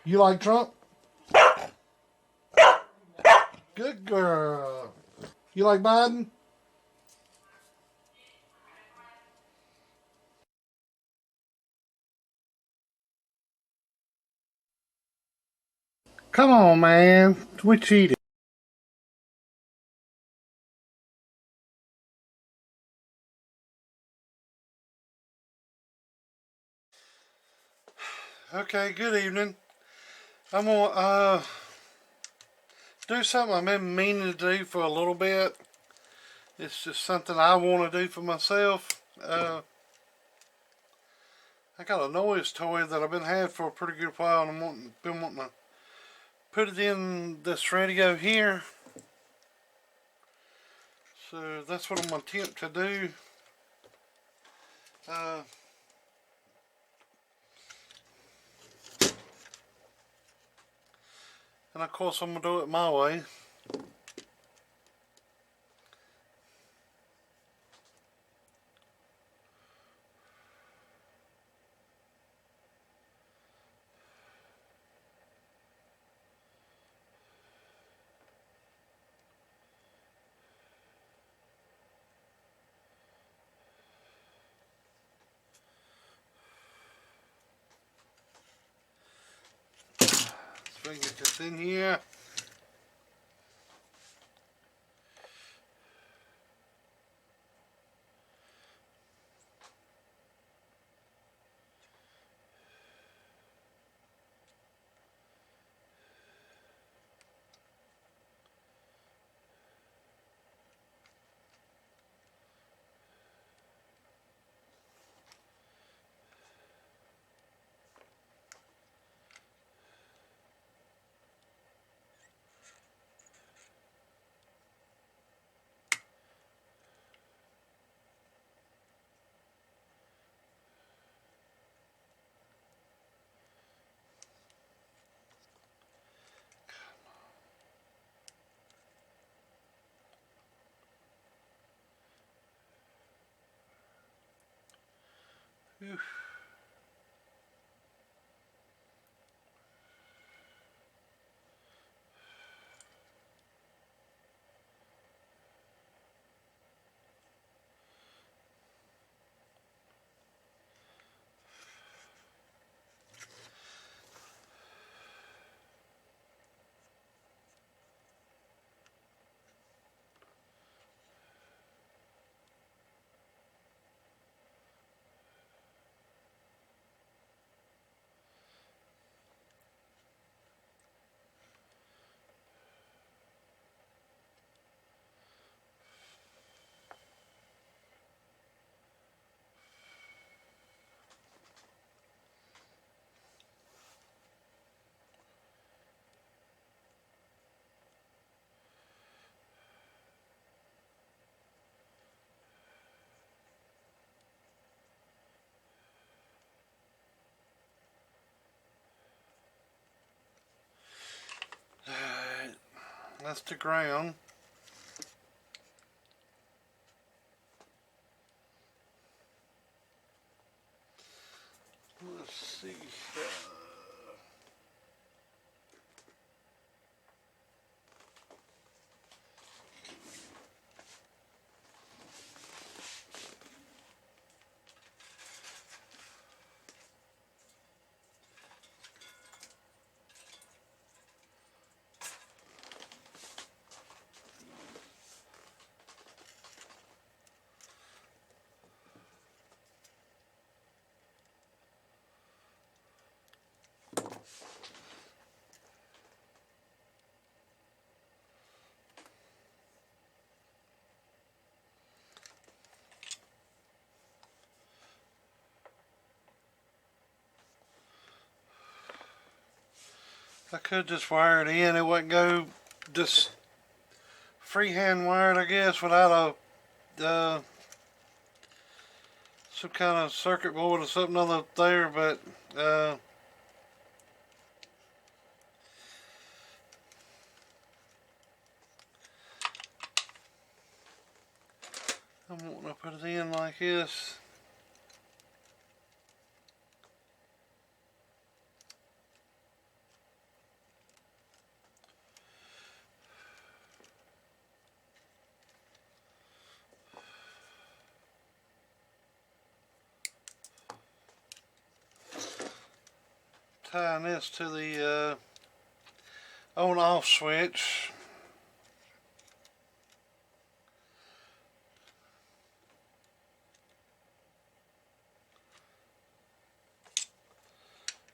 You like Trump? Good girl. You like Biden? Come on, man. We cheated. Okay, good evening. I'm gonna do something I've been meaning to do for a little bit. It's just something I want to do for myself. I got a noise toy that I've been having for a pretty good while, and been wanting to put it in this radio here. So that's what I'm gonna attempt to do. Uh, and of course I'm gonna do it my way. So we can get this in here. Whew. Alright, that's the ground. Let's see. I could just wire it in. It wouldn't go just freehand wired, I guess, without some kind of circuit board or something other there. But I'm wanting to put it in like this. tying this to the on-off switch.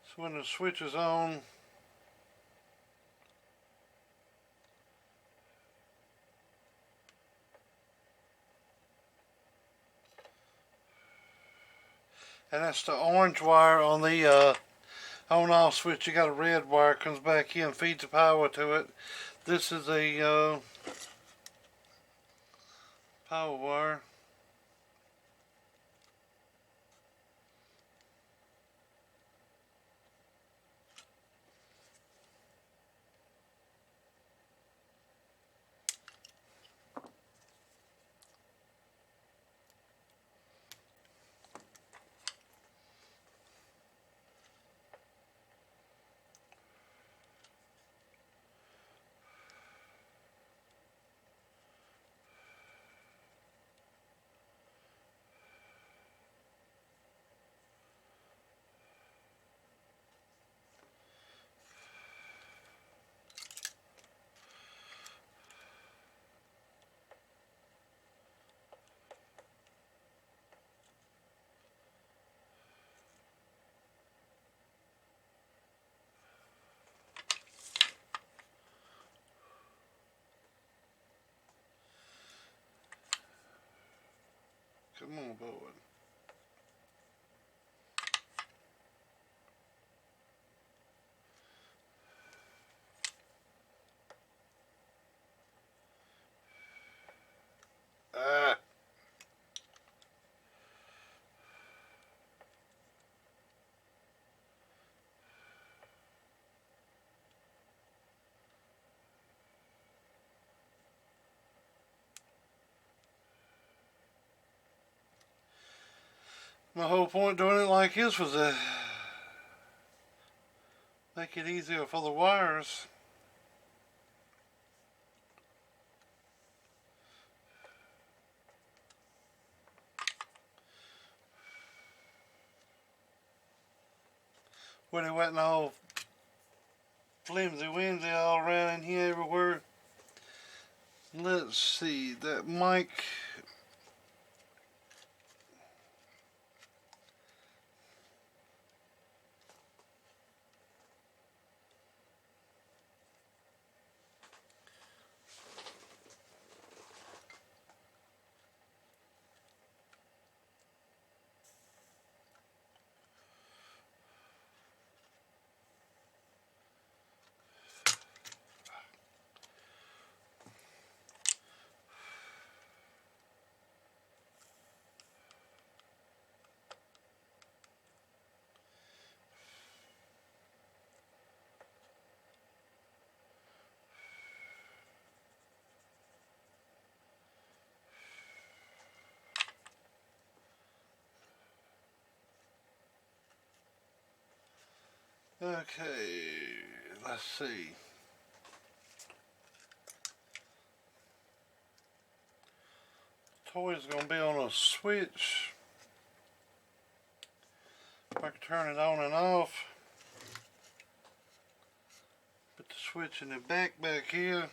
So when the switch is on, and that's the orange wire on the on-off switch. You got a red wire comes back in, feeds the power to it. This is a power wire. Come on, boy. Ah. My whole point doing it like this was to make it easier for the wires. When it wasn't all flimsy-wimsy all around in here everywhere. Let's see, that mic. Okay, let's see. Toy's gonna be on a switch. I can turn it on and off. Put the switch in the back here.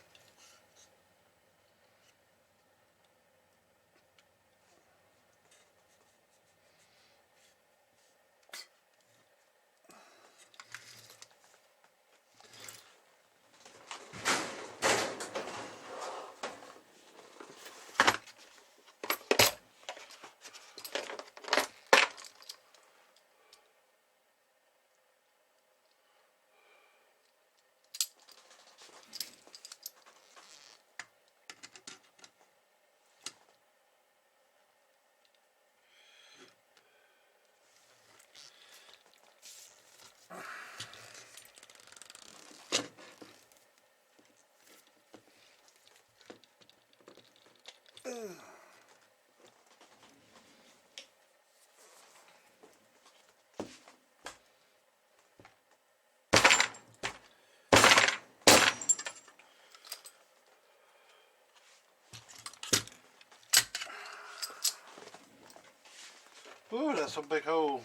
Ooh, that's a big hole.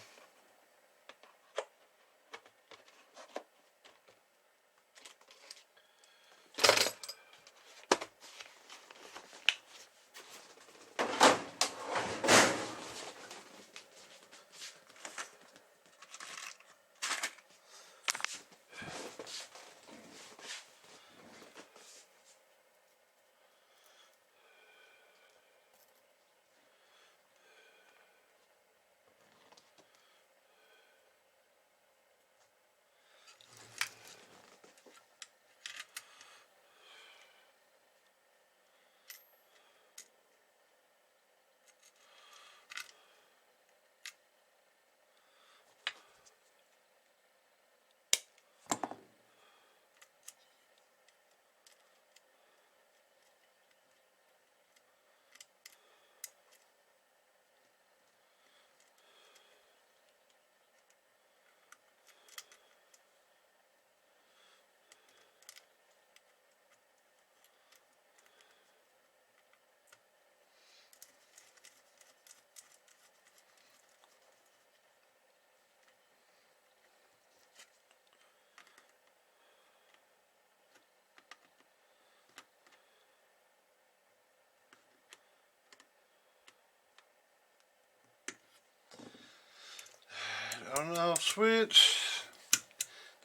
on and off switch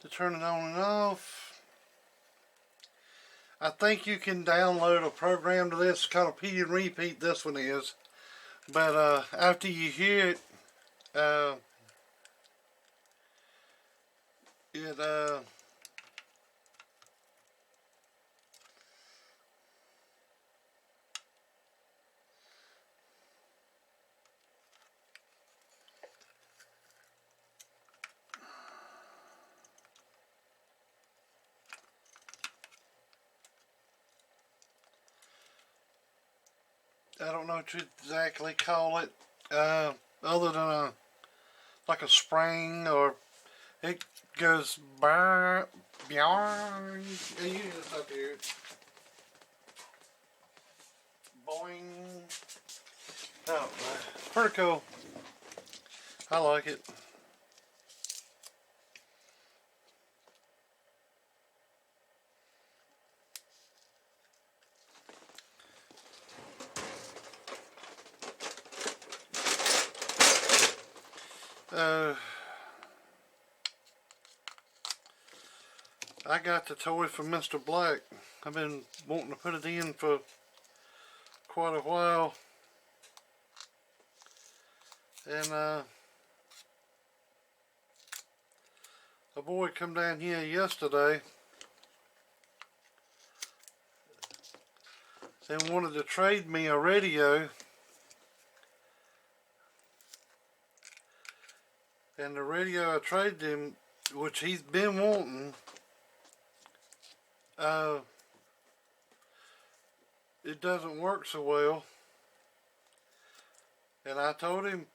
to turn it on and off. I think you can download a program to this, called P and Repeat, this one is. But after you hear it, I don't know what you exactly call it, other than like a spring, or it goes bang, bang. You just up here, boing. Oh, pretty cool. I like it. I got the toy from Mr. Black. I've been wanting to put it in for quite a while, and a boy come down here yesterday and wanted to trade me a radio, and the radio I traded him, which he's been wanting, it doesn't work so well, and I told him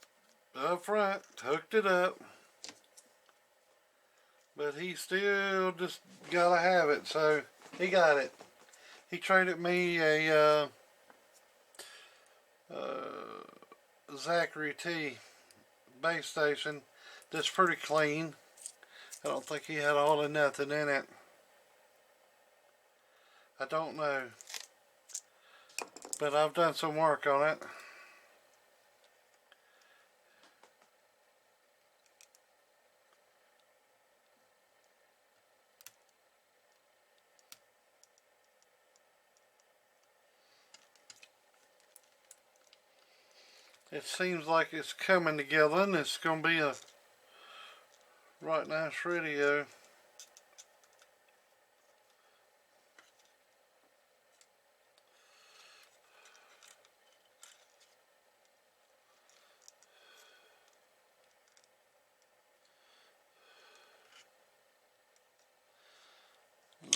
up front, hooked it up, but he still just gotta have it, so he got it. He traded me a Zachary T base station that's pretty clean. I don't think he had all of nothing in it. I don't know, but I've done some work on it. It seems like it's coming together, and it's going to be a right nice radio.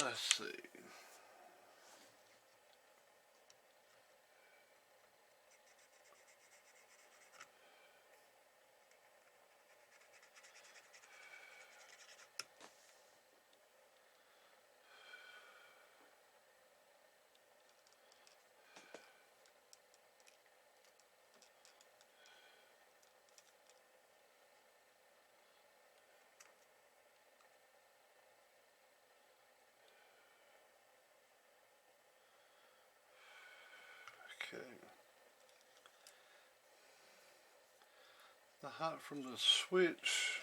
Let's see. Okay. The hot from the switch.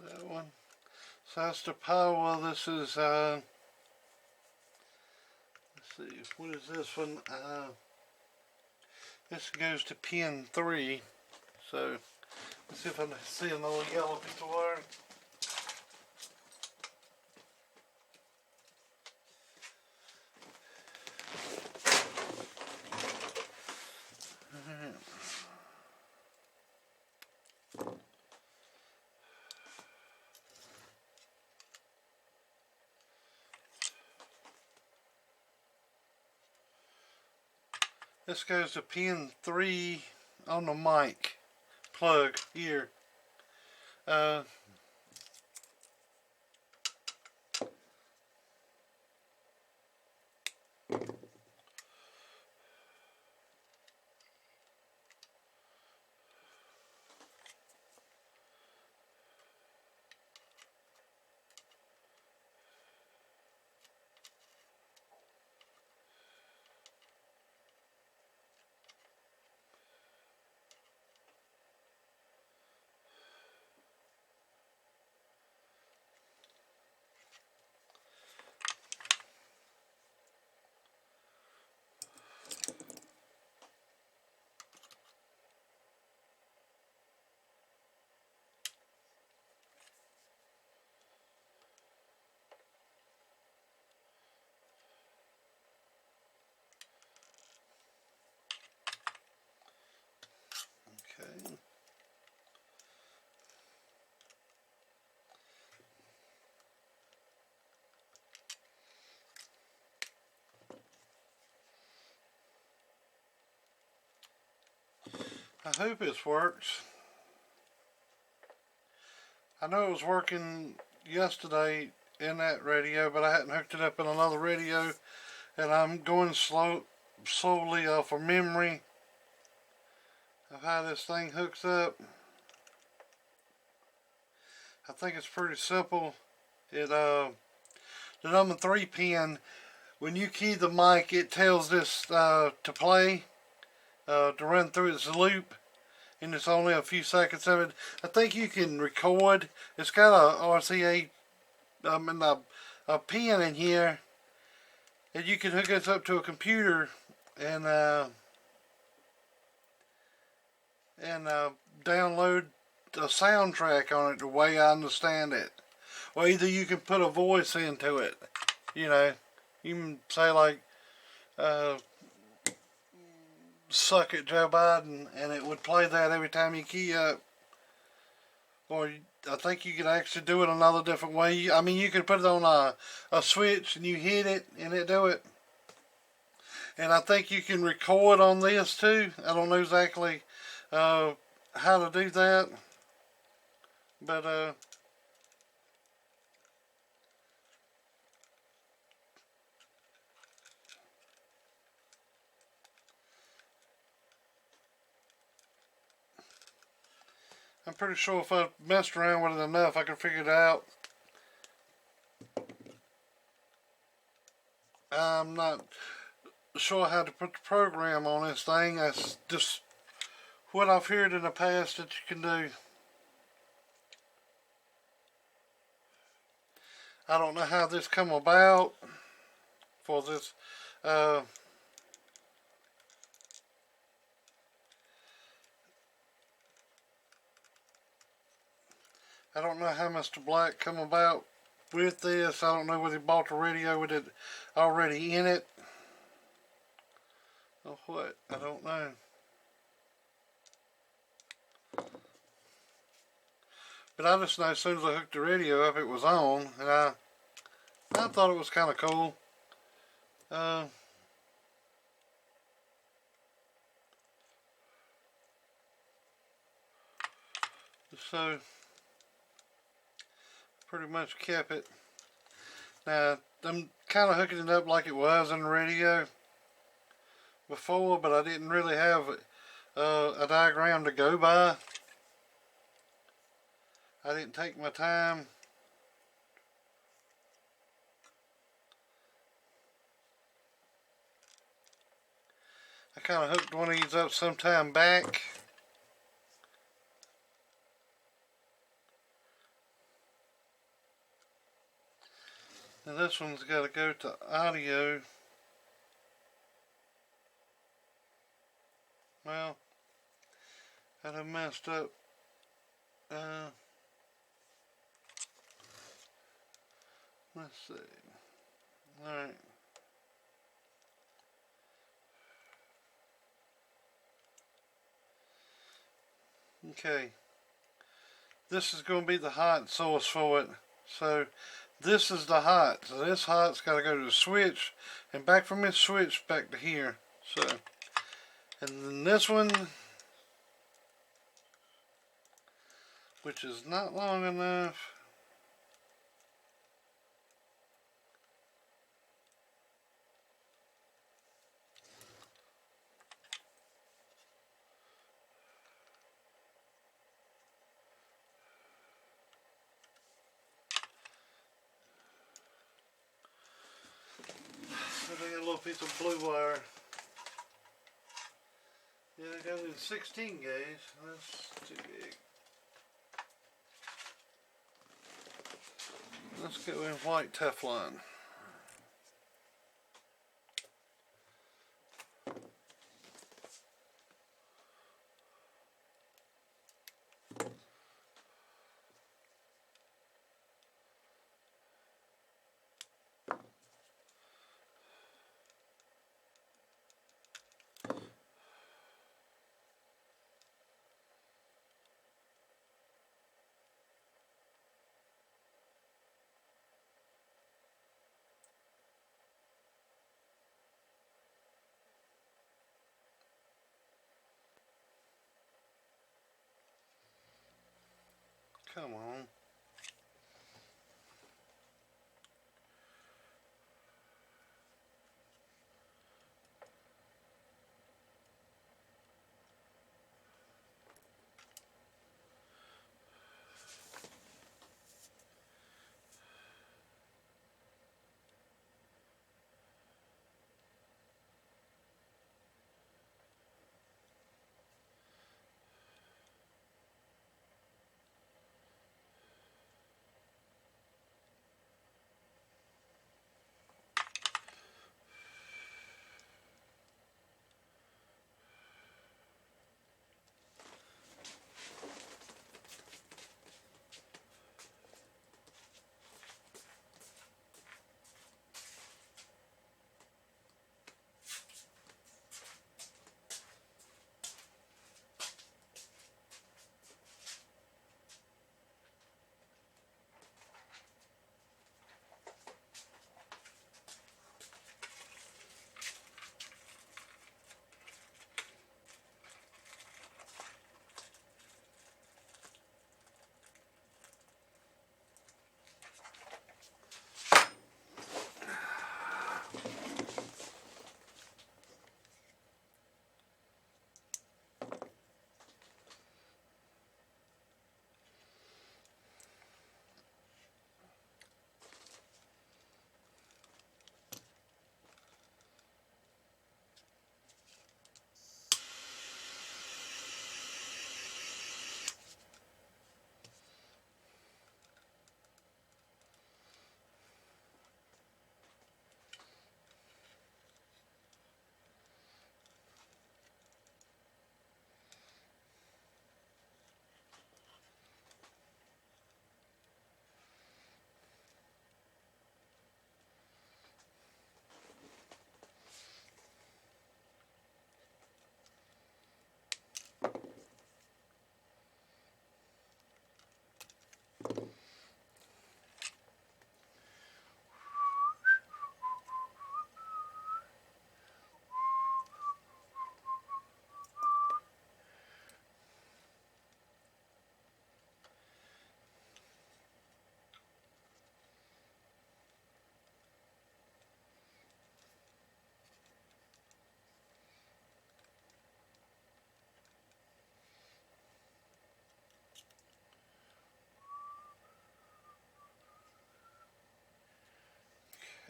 That one. So that's the power. This is let's see, what is this one? This goes to pin 3. So let's see if I can see another yellow piece of wire. This goes to pin 3 on the mic plug here. Okay. I hope this works. I know it was working yesterday in that radio, but I hadn't hooked it up in another radio, and I'm going slowly off of memory of how this thing hooks up. I think it's pretty simple. The number 3 pin, when you key the mic, it tells this to play, to run through its loop, and it's only a few seconds of it. I think you can record. It's got a RCA, a pin in here, and you can hook this up to a computer and download a soundtrack on it, the way I understand it. Or either you can put a voice into it. You know, you can say like, suck it Joe Biden, and it would play that every time you key up. Or I think you could actually do it another different way. I mean, you could put it on a switch and you hit it and it do it. And I think you can record on this too. I don't know exactly how to do that, but I'm pretty sure if I messed around with it enough, I could figure it out. I'm not sure how to put the program on this thing. That's just what I've heard in the past that you can do. I don't know how this come about for this. I don't know how Mr. Black come about with this. I don't know whether he bought the radio with it already in it or what. I don't know. But I just know as soon as I hooked the radio up, it was on, and I thought it was kind of cool. So pretty much kept it. Now I'm kind of hooking it up like it was in the radio before, but I didn't really have a diagram to go by. I didn't take my time. I kind of hooked one of these up some time back. And this one's got to go to audio. Well, I done messed up. Let's see. Alright. Okay. This is going to be the hot source for it. So this is the hot. So this hot's got to go to the switch and back from this switch back to here. So And then this one, which is not long enough. I got a little piece of blue wire. Yeah, I got it in 16 gauge. That's too big. Let's go in white Teflon. Come on.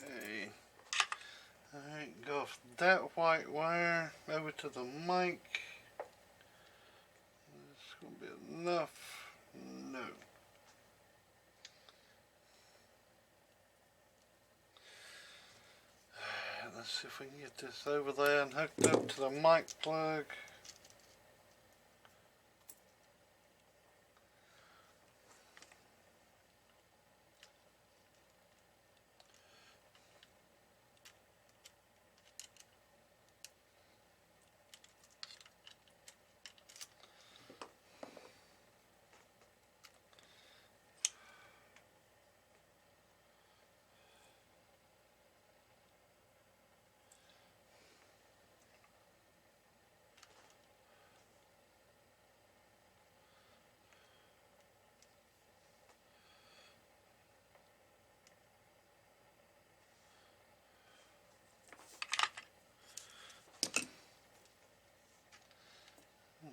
Okay. Alright, go off that white wire over to the mic. This gonna be enough. No. Let's see if we can get this over there and hooked up to the mic plug.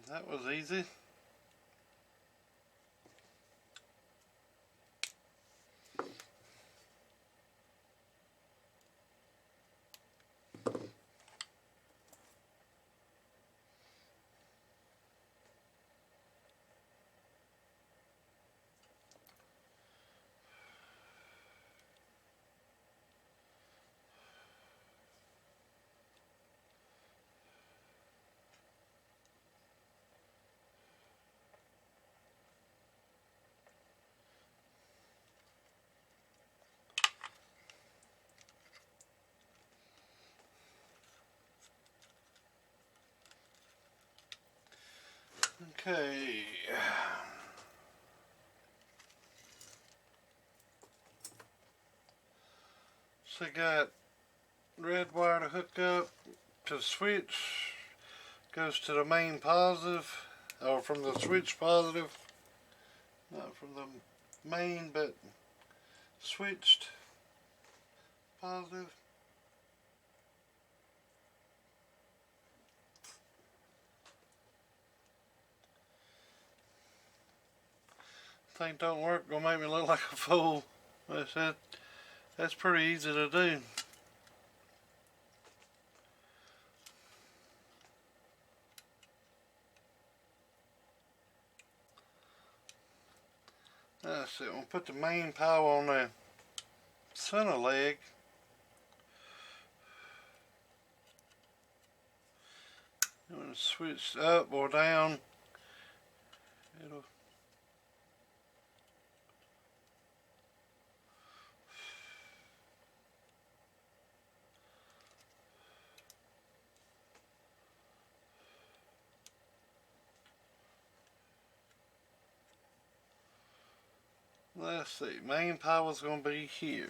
That was easy. Okay. So I got red wire to hook up to the switch. Goes to the main positive, or from the switch positive. Not from the main, but switched positive. Thing don't work, gonna make me look like a fool. That's pretty easy to do. That's it. We'll put the main power on the center leg. When it's switched up or down, it'll let's see, main power is going to be here.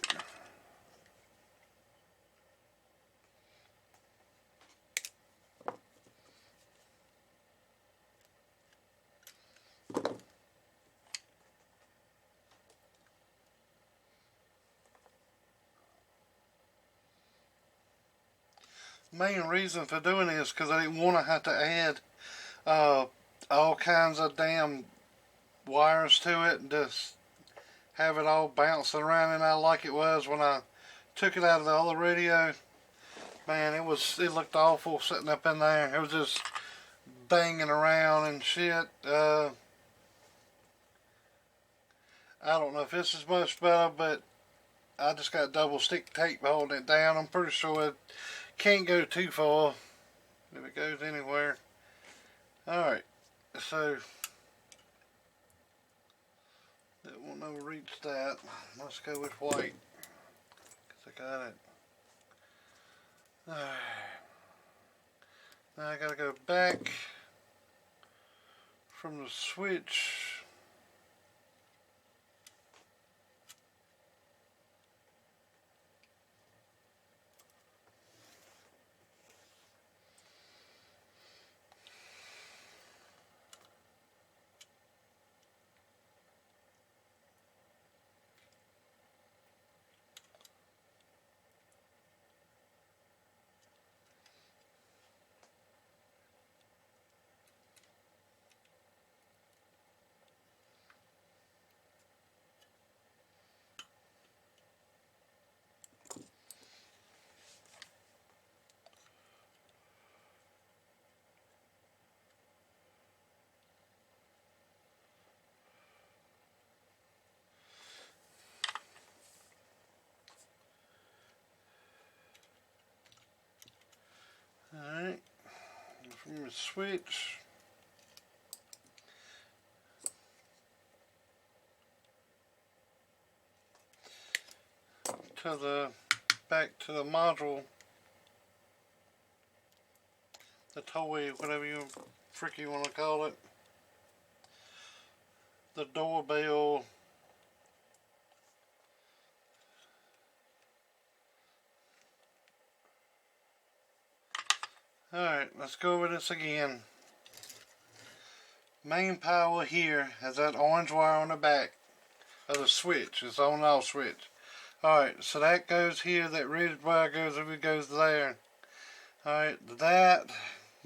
Main reason for doing it is because I didn't want to have to add all kinds of damn wires to it and just have it all bouncing around, and I like it was when I took it out of the other radio. Man, it looked awful sitting up in there. It was just banging around and shit. I don't know if this is much better, but I just got double stick tape holding it down. I'm pretty sure it can't go too far if it goes anywhere. Alright, so that won't never reach that. Let's go with white, because I got it. Alright. Now I gotta go back from the switch. Alright, from the switch to the back to the module, the toy, whatever you freaking want to call it, the doorbell. Alright, let's go over this again. Main power here has that orange wire on the back of the switch. It's on and off switch. Alright, so that goes here, that red wire goes there. Alright, that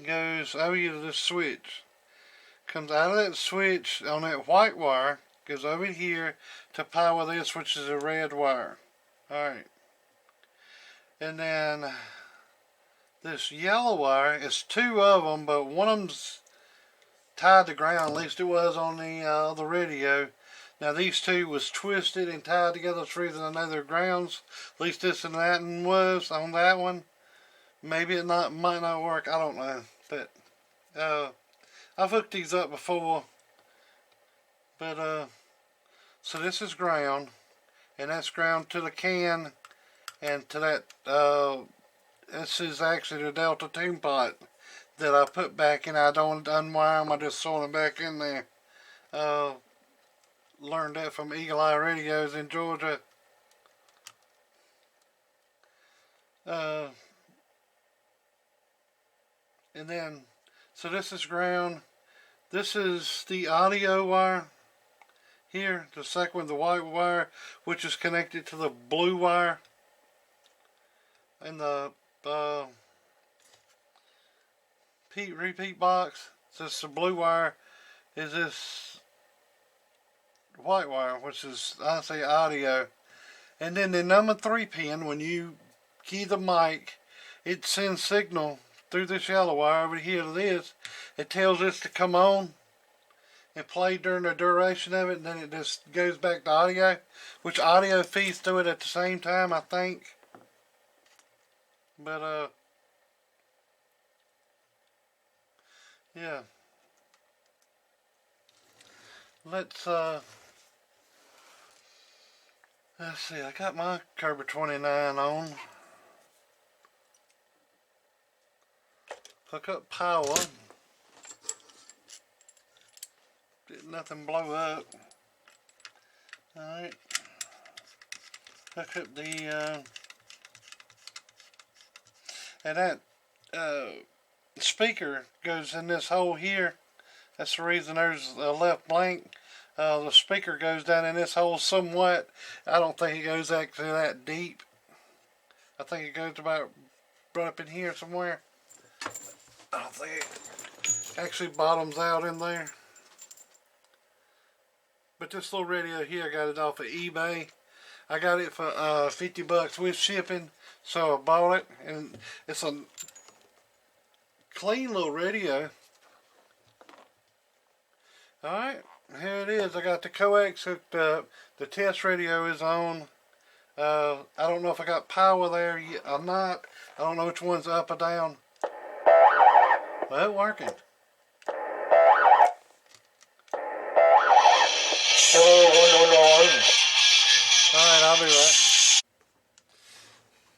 goes over to the switch. comes out of that switch on that white wire, goes over here to power this, which is a red wire. Alright. And then this yellow wire is two of them, but one of them's tied to ground. At least it was on the radio. Now these two was twisted and tied together. That's the reason I know they're grounds. At least this and that one was on that one. Maybe it might not work. I don't know. But I've hooked these up before. But so this is ground, and that's ground to the can, and to that. This is actually the Delta tune pot that I put back in. I don't unwire them. I just throw them back in there. Learned that from Eagle Eye Radios in Georgia. And then, so this is ground. This is the audio wire here. The second one, the white wire, which is connected to the blue wire. And the repeat box. So this the blue wire is this white wire, which is, I say, audio. And then the number 3 pin, when you key the mic, it sends signal through this yellow wire over here to this. It tells this to come on and play during the duration of it, and then it just goes back to audio, which audio feeds through it at the same time, I think. But yeah. Let's see, I got my Cobra 29 on. Hook up power. Did nothing blow up. Alright. Hook up the and that speaker goes in this hole here. That's the reason there's a left blank. The speaker goes down in this hole somewhat. I don't think it goes actually that deep. I think it goes about right up in here somewhere. I don't think it actually bottoms out in there. But this little radio here, I got it off of eBay. I got it for $50 with shipping, so I bought it, and it's a clean little radio. Alright, here it is. I got the coax hooked up. The test radio is on. I don't know if I got power there yet or not. I don't know which one's up or down. Well, it's working. Alright, I'll be right.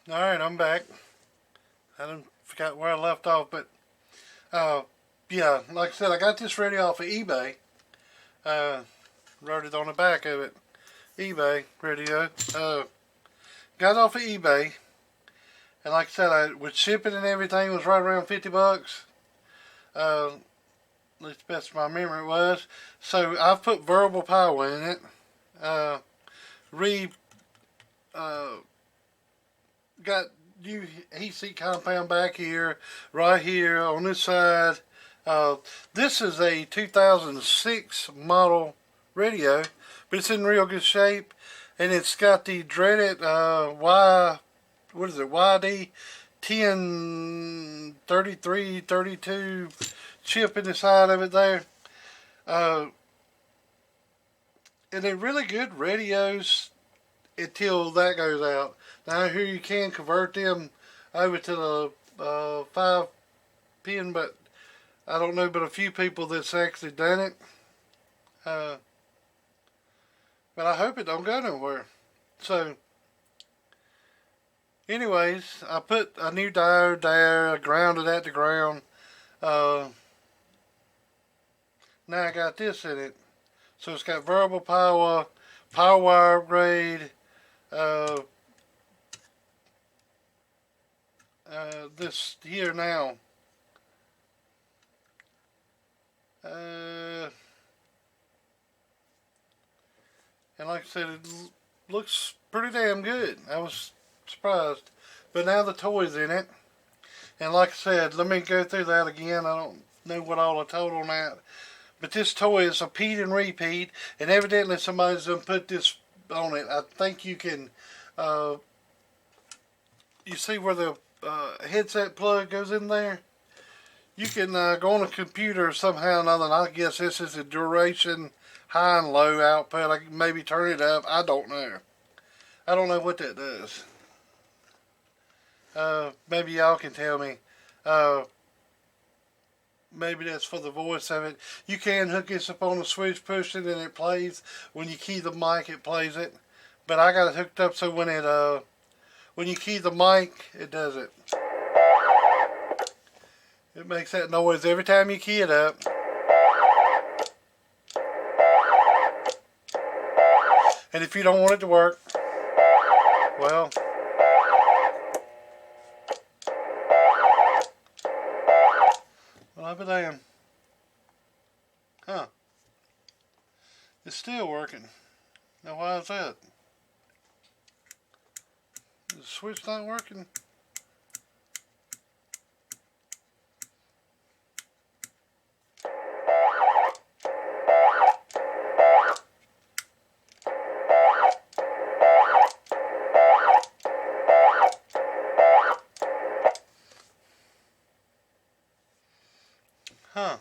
Alright, I'm back. I forgot where I left off, but yeah, like I said, I got this radio off of eBay. Wrote it on the back of it. eBay radio. Got it off of eBay. And like I said, with shipping and everything, it was right around $50. At least best my memory was. So I've put variable power in it. Got new heat seat compound back here, right here on this side. This is a 2006 model radio, but it's in real good shape, and it's got the dreaded YD 103332 chip in the side of it there. And they're really good radios until that goes out. Now here you can convert them over to the 5 pin, but I don't know but a few people that's actually done it. But I hope it don't go nowhere. So anyways, I put a new diode there. I grounded that to ground. Now I got this in it. So it's got variable power, power wire upgrade, this here now. And like I said, it looks pretty damn good. I was surprised. But now the toy's in it. And like I said, let me go through that again. I don't know what all I told on that. But this toy is a peed and repeat, and evidently somebody's done put this on it. I think you can, you see where the headset plug goes in there? You can go on a computer somehow or another, and I guess this is a duration high and low output. I can maybe turn it up. I don't know. I don't know what that does. Maybe y'all can tell me. Maybe that's for the voice of it. You can hook this up on the switch, push it, and it plays. When you key the mic, it plays it. But I got it hooked up so when you key the mic, it does it. It makes that noise every time you key it up. And if you don't want it to work, well, I'll be damned. Huh. It's still working. Now why is that? Is the switch not working? Huh.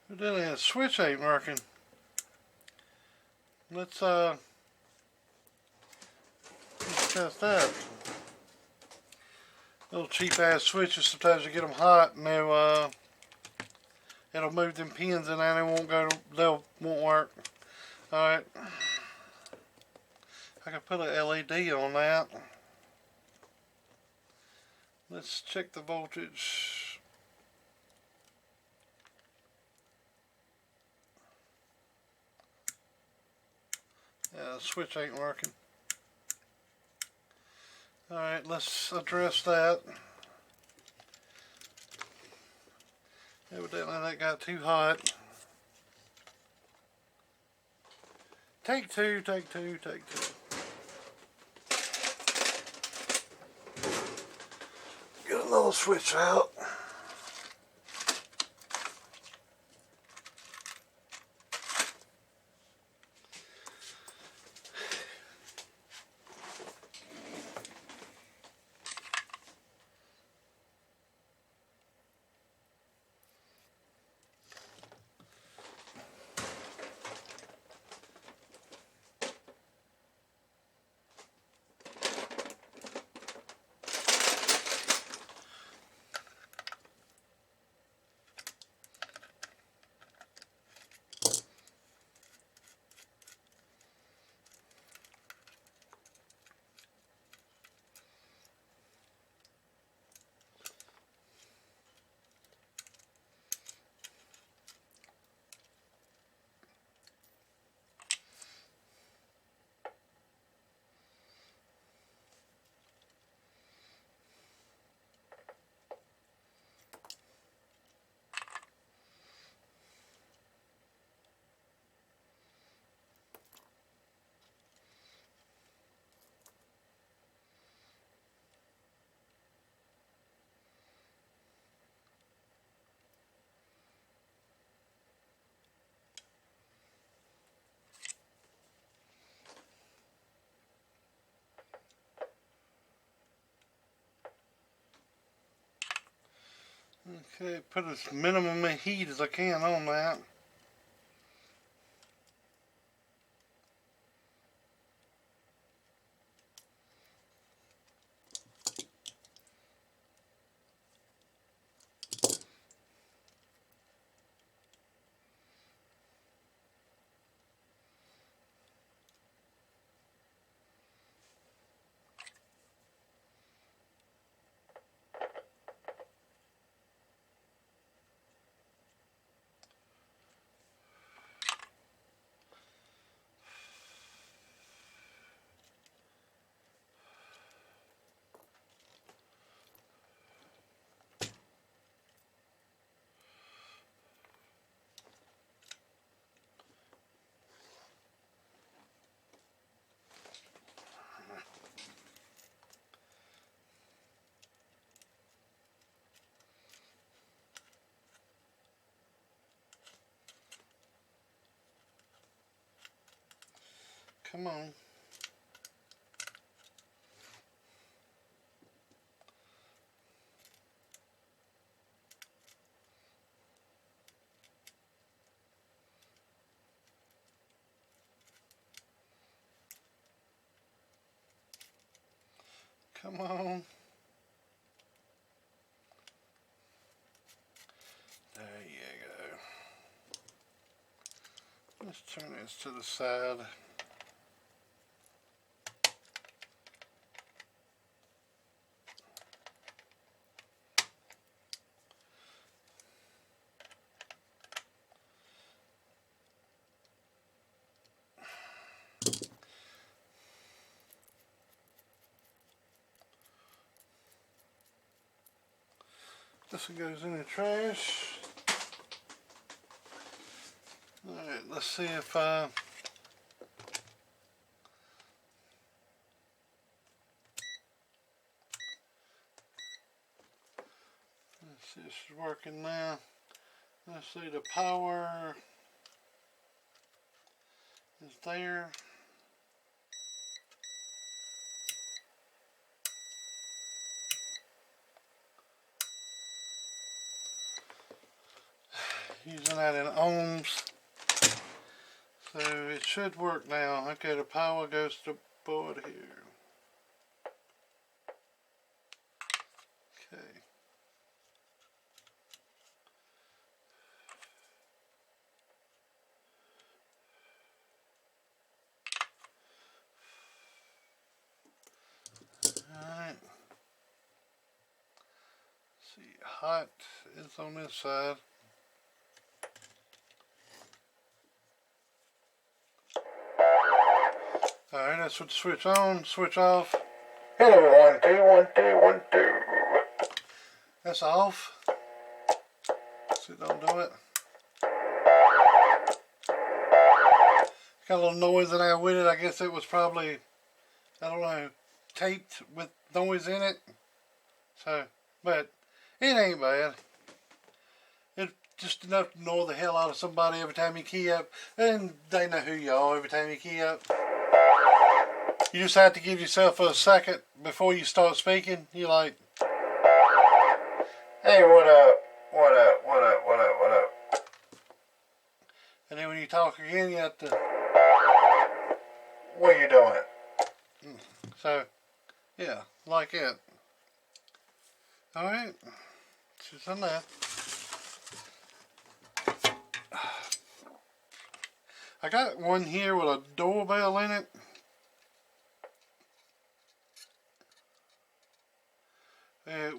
Evidently the switch ain't working. Let's test that. Little cheap ass switches, sometimes you get them hot and it'll move them pins and then they won't work. Alright. I can put a LED on that. Let's check the voltage. Yeah, the switch ain't working. Alright, let's address that. Evidently that got too hot. Take two. Get another switch out. Okay, put as minimum heat as I can on that. come on. Come on. There you go. Let's turn this to the side. This one goes in the trash. Alright, let's see if let's see if it's working now. Let's see, the power is there. Using that in ohms, so it should work now. Okay, the power goes to board here. Okay. Alright. See, hot is on this side. Alright, let's put the switch on, switch off. Hello, 1 2 1 2 1 2. That's off. So don't do it. Got a little noise in there with it. I guess it was probably, I don't know, taped with noise in it. So, but it ain't bad. It's just enough to annoy the hell out of somebody every time you key up. And they know who you are every time you key up. You just have to give yourself a second before you start speaking. You're like, Hey, what up? What up? What up? What up? What up? and then when you talk again, you have to. What are you doing? So, yeah, like it. Alright, she's on that. I got one here with a doorbell in it.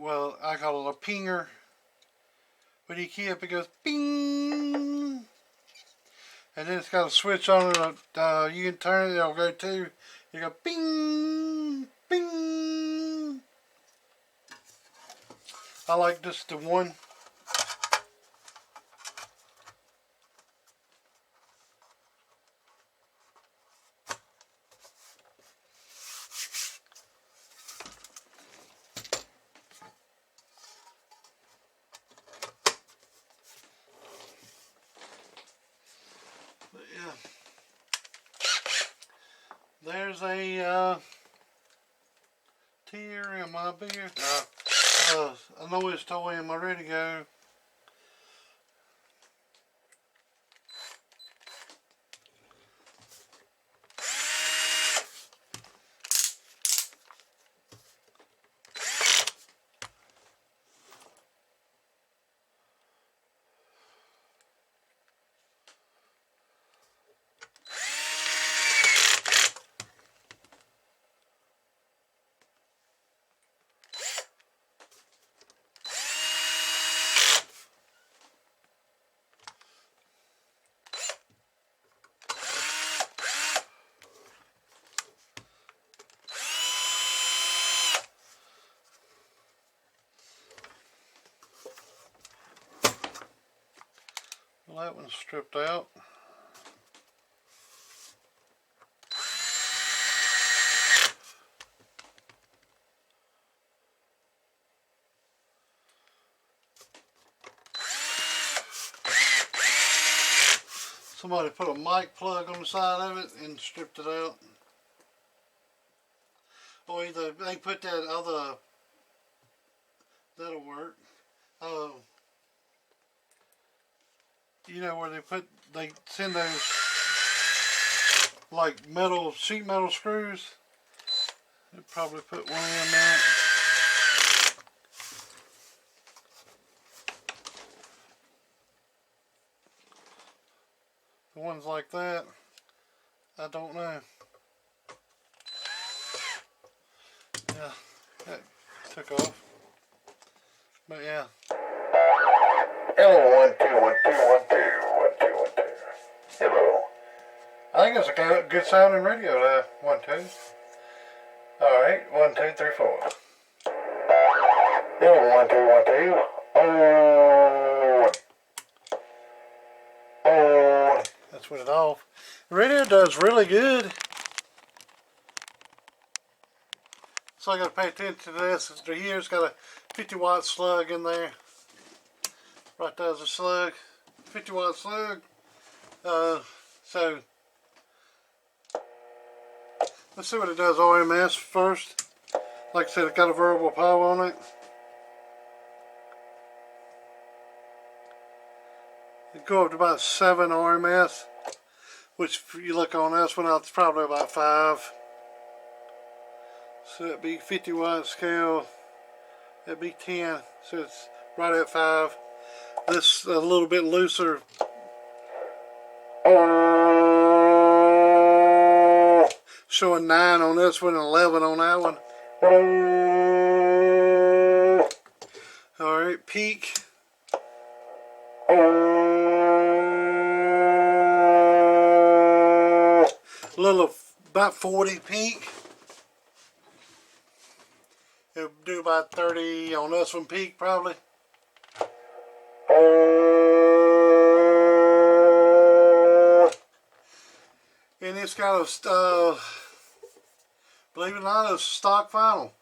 Well, I call it a pinger. When you key up, it goes ping. And then it's got a switch on it. You can turn it, it'll go to. You go ping, ping. I like just the one. But yeah, there's a tear in my beer. A noise toy in my radio. Well, that one's stripped out. Somebody put a mic plug on the side of it and stripped it out. or either they put that other, that'll work. You know where they send those like sheet metal screws. They'll probably put one in there. The ones like that, I don't know. Yeah, that took off. But yeah. Hello, 1 2 1 2 1 2 1 2 1 2. Hello. I think it's a good sounding radio there. 1 2. All right, 1 2 3 4. Hello, 1 2 1 2. Oh. Oh. That's what it off. The radio does really good. So I got to pay attention to this. Here's got a 50-watt slug in there. Right there's a slug, 50-watt slug. So let's see what it does RMS first. Like I said, it got a variable power on it. It go up to about 7 RMS, which if you look on this one out, it's probably about 5. So it'd be 50-watt scale. It'd be 10. So it's right at 5. This a little bit looser. Showing 9 on this one and 11 on that one. Alright, peak. A little, about 40 peak. It'll do about 30 on this one peak probably. And it's got a, believe it or not, it's stock vinyl.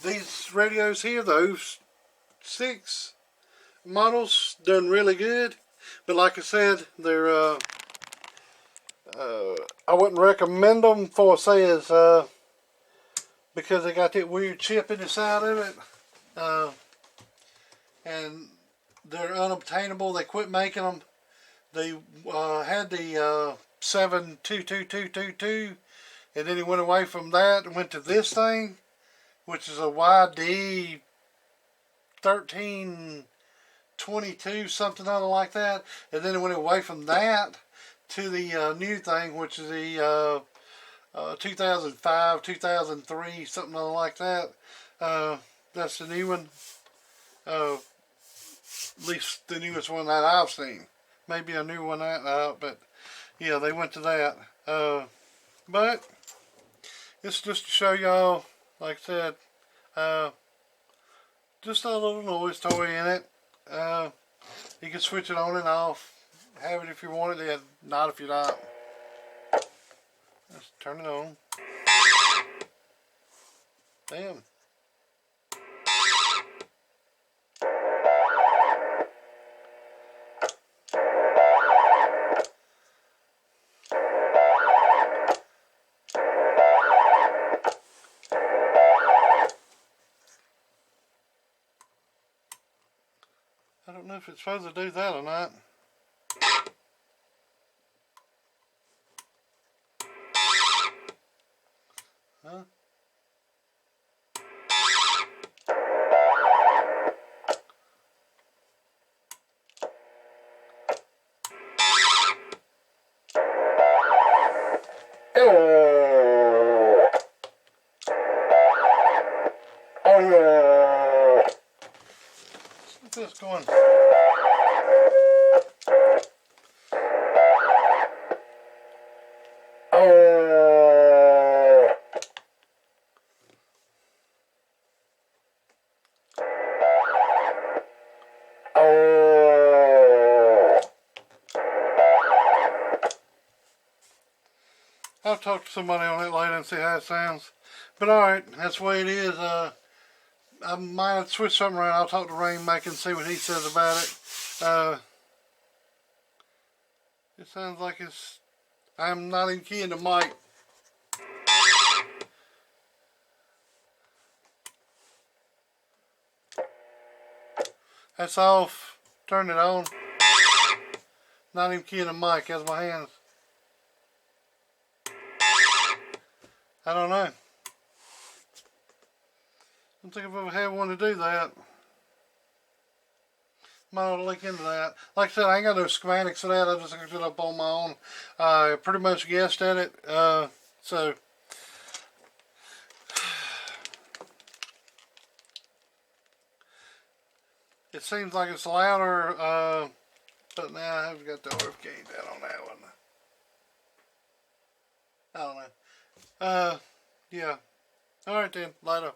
These radios here, those 6 models, done really good. But like I said, they're, I wouldn't recommend them for, say, as, because they got that weird chip in the side of it. And they're unobtainable. They quit making them. They had the 72222, and then he went away from that and went to this thing, which is a YD 1322, something other like that. And then he went away from that to the new thing, which is the 2005, 2003, something other like that. That's the new one. At least the newest one that I've seen. Maybe a new one out, but yeah, they went to that. But it's just to show y'all, like I said, just a little noise toy in it. You can switch it on and off. Have it if you want it, not if you're not. Let's turn it on. Damn. I don't know if it's supposed to do that or not. Huh? Let's get this going. I'll talk to somebody on it later and see how it sounds. But alright, that's the way it is. I might switch something around. I'll talk to Rainmaker and see what he says about it. It sounds like it's... I'm not even keying the mic. That's off. Turn it on. Not even keying the mic. Has my hands. I don't know. I don't think I've ever had one to do that. Might want to look into that. Like I said, I ain't got no schematics for that. I just looked it up on my own. I pretty much guessed at it. So it seems like it's louder, but now I haven't got the RF gain down on that one. I don't know. Yeah. Alright then, later.